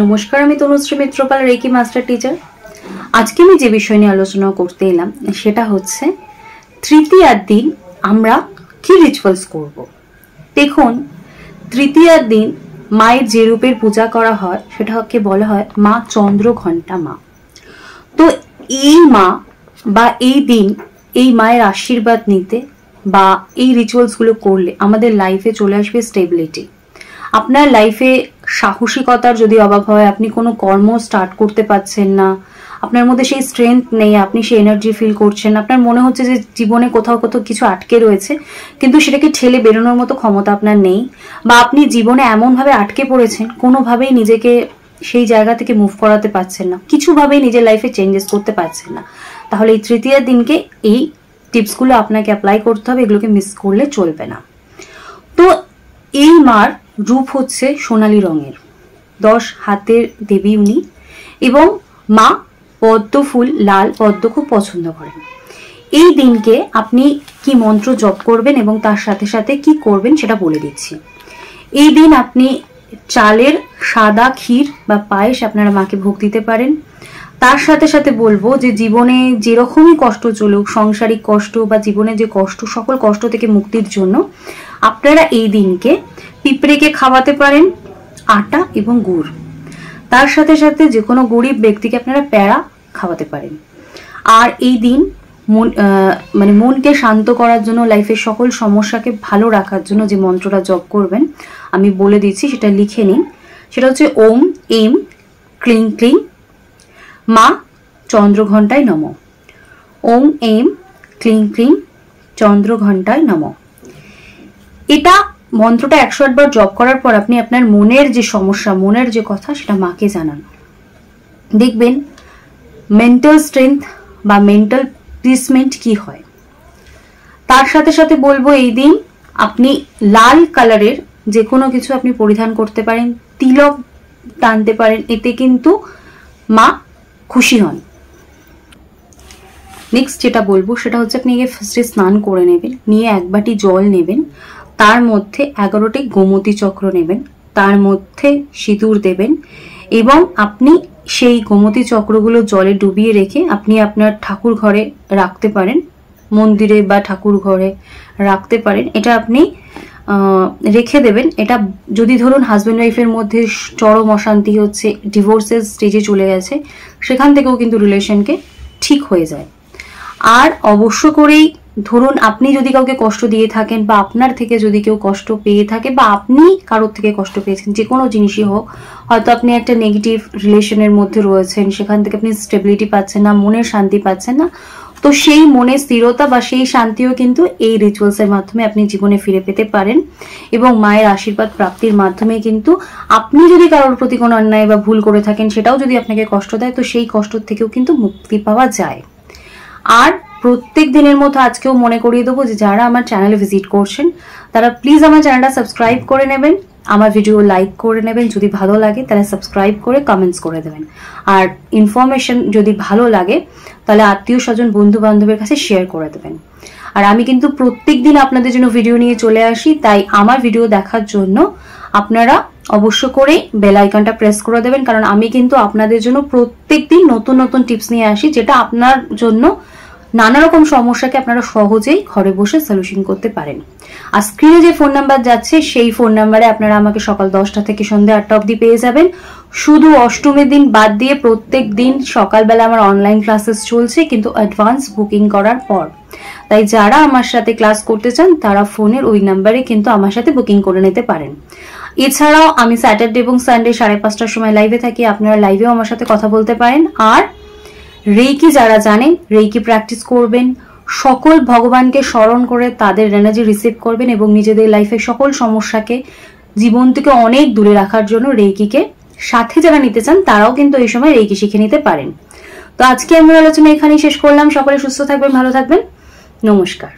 নমস্কার, আমি Tanushree Mitrapal, reiki master teacher. আজকে আমি যে বিষয় নিয়ে আলোচনা করতে এলাম সেটা হচ্ছে তৃতীয়ার দিন আমরা কি রিচুয়ালস করব। দেখুন, তৃতীয়ার দিন মায়ের যে রূপের পূজা করা হয় সেটাকে বলা হয় মা চন্দ্রঘণ্টা মা। তো এই মা বা এই দিন এই মায়ের আশীর্বাদ নিতে বা এই রিচুয়ালসগুলো করলে আমাদের লাইফে চলে আসবে স্টেবিলিটি। আপনার লাইফে সাহসিকতার যদি অভাব হয়, আপনি কোনো কর্ম স্টার্ট করতে পারছেন না, আপনার মধ্যে সেই স্ট্রেংথ নেই, আপনি সেই এনার্জি ফিল করছেন, আপনার মনে হচ্ছে যে জীবনে কোথাও কোথাও কিছু আটকে রয়েছে কিন্তু সেটাকে ঠেলে বেরোনোর মতো ক্ষমতা আপনার নেই, বা আপনি জীবনে এমনভাবে আটকে পড়েছেন কোনোভাবেই নিজেকে সেই জায়গা থেকে মুভ করাতে পারছেন না, কিছুভাবেই নিজের লাইফে চেঞ্জেস করতে পারছেন না, তাহলে এই তৃতীয় দিনকে এই টিপসগুলো আপনাকে অ্যাপ্লাই করতে হবে, এগুলোকে মিস করলে চলবে না। তো এই মার রূপ হচ্ছে সোনালী রঙের, 10 হাতের দেবী উনি, এবং মা পদ্ম ফুল, লাল পদ্ম খুব পছন্দ করেন। এই দিনকে আপনি কি মন্ত্র জপ করবেন এবং তার সাথে সাথে কি করবেন সেটা বলে দিচ্ছি। এই দিন আপনি চালের সাদা ক্ষীর বা পায়েস আপনারা মাকে ভোগ দিতে পারেন। তার সাথে সাথে বলবো যে জীবনে যেরকমই কষ্ট চলুক, সাংসারিক কষ্ট বা জীবনে যে কষ্ট, সকল কষ্ট থেকে মুক্তির জন্য আপনারা এই দিনকে পিঁপড়েকে খাওয়াতে পারেন আটা এবং গুড়। তার সাথে সাথে যে কোনো গরিব ব্যক্তিকে আপনারা প্যাড়া খাওয়াতে পারেন। আর এই দিন মনকে শান্ত করার জন্য, লাইফের সকল সমস্যাকে ভালো রাখার জন্য যে মন্ত্রটা জপ করবেন আমি বলে দিচ্ছি, সেটা লিখে নিন। সেটা হচ্ছে ওম এম ক্লিং ক্লিং মা চন্দ্রঘণ্টায় নমঃ। ওম এম ক্লিং ক্লিং চন্দ্রঘণ্টায় নমঃ। এটা মন্ত্রটা 108 বার জপ করার পর আপনি আপনার মনের যে সমস্যা, মনের যে কথা, সেটা মাকে জানান। দেখবেন মেন্টাল স্ট্রেংথ বা মেন্টাল পিসমেন্ট কি হয়। তার সাথে সাথে বলবো এই দিন আপনি লাল কালারের যে কোনো কিছু আপনি পরিধান করতে পারেন, তিলক টানতে পারেন, এতে কিন্তু মা খুশি হন। নেক্সট যেটা বলবো সেটা হচ্ছে আপনি ফার্স্টে স্নান করে নেবেন, নিয়ে 1 বাটি জল নেবেন, তার মধ্যে 11টি গোমতী চক্র নেবেন, তার মধ্যে সিঁদুর দেবেন এবং আপনি সেই গোমতী চক্রগুলো জলে ডুবিয়ে রেখে আপনি আপনার ঠাকুর ঘরে রাখতে পারেন, মন্দিরে বা ঠাকুর ঘরে রাখতে পারেন। এটা আপনি রেখে দেবেন। এটা যদি ধরুন হাজব্যান্ড ওয়াইফের মধ্যে চরম অশান্তি হচ্ছে, ডিভোর্সের স্টেজে চলে গেছে, সেখান থেকেও কিন্তু রিলেশনকে ঠিক হয়ে যায়। আর অবশ্য করেই ধরুন আপনি যদি কাউকে কষ্ট দিয়ে থাকেন বা আপনার থেকে যদি কেউ কষ্ট পেয়ে থাকে বা আপনি কারোর থেকে কষ্ট পেয়েছেন, যে কোনো জিনিসই হোক, হয়তো আপনি একটা নেগেটিভ রিলেশনের মধ্যে রয়েছেন, সেখান থেকে আপনি স্টেবিলিটি পাচ্ছেন না, মনের শান্তি পাচ্ছেন না, তো সেই মনের স্থিরতা বা সেই শান্তিও কিন্তু এই রিচুয়ালসের মাধ্যমে আপনি জীবনে ফিরে পেতে পারেন। এবং মায়ের আশীর্বাদ প্রাপ্তির মাধ্যমে কিন্তু আপনি যদি কারোর প্রতি কোনো অন্যায় বা ভুল করে থাকেন, সেটাও যদি আপনাকে কষ্ট দেয়, তো সেই কষ্ট থেকেও কিন্তু মুক্তি পাওয়া যায়। আর প্রত্যেক দিনের মতো আজকেও মনে করিয়ে দেবো যে যারা আমার চ্যানেলে ভিজিট করছেন তারা প্লিজ আমার চ্যানেলটা সাবস্ক্রাইব করে নেবেন, আমার ভিডিও লাইক করে নেবেন, যদি ভালো লাগে তাহলে সাবস্ক্রাইব করে কমেন্টস করে দেবেন। আর ইনফরমেশন যদি ভালো লাগে তাহলে আত্মীয় স্বজন, বন্ধু বান্ধবের কাছে শেয়ার করে দেবেন। আর আমি কিন্তু প্রত্যেক দিন আপনাদের জন্য ভিডিও নিয়ে চলে আসি, তাই আমার ভিডিও দেখার জন্য আপনারা অবশ্য করে বেল আইকনটা প্রেস করে দেবেন, কারণ আমি কিন্তু আপনাদের জন্য প্রত্যেক দিন নতুন নতুন টিপস নিয়ে আসি, যেটা আপনার জন্য নানা রকম সমস্যাকে আপনারা সহজেই ঘরে বসে সলিউশন করতে পারেন। আর স্ক্রিনে যে ফোন নাম্বার যাচ্ছে সেই ফোন নাম্বারে আপনারা আমাকে সকাল 10টা থেকে সন্ধ্যে 8টা অবধি পেয়ে যাবেন। শুধু অষ্টমীর দিন বাদ দিয়ে প্রত্যেক দিন সকালবেলা আমার অনলাইন ক্লাসেস চলছে, কিন্তু অ্যাডভান্স বুকিং করার পর। তাই যারা আমার সাথে ক্লাস করতে চান তারা ফোনের ওই নাম্বারে কিন্তু আমার সাথে বুকিং করে নিতে পারেন। এছাড়াও আমি স্যাটারডে এবং সানডে 5:30টার সময় লাইভে থাকি, আপনারা লাইভেও আমার সাথে কথা বলতে পারেন। আর রেইকি যারা জানেন, রেইকি প্র্যাকটিস করবেন, সকল ভগবানকে স্মরণ করে তাদের এনার্জি রিসিভ করবেন এবং নিজেদের লাইফে সকল সমস্যাকে জীবন থেকে অনেক দূরে রাখার জন্য রেইকিকে সাথে যারা নিতে চান তারাও কিন্তু এই সময় রেইকি শিখে নিতে পারেন। তো আজকে আমি আলোচনা এখানেই শেষ করলাম। সকলে সুস্থ থাকবেন, ভালো থাকবেন, নমস্কার।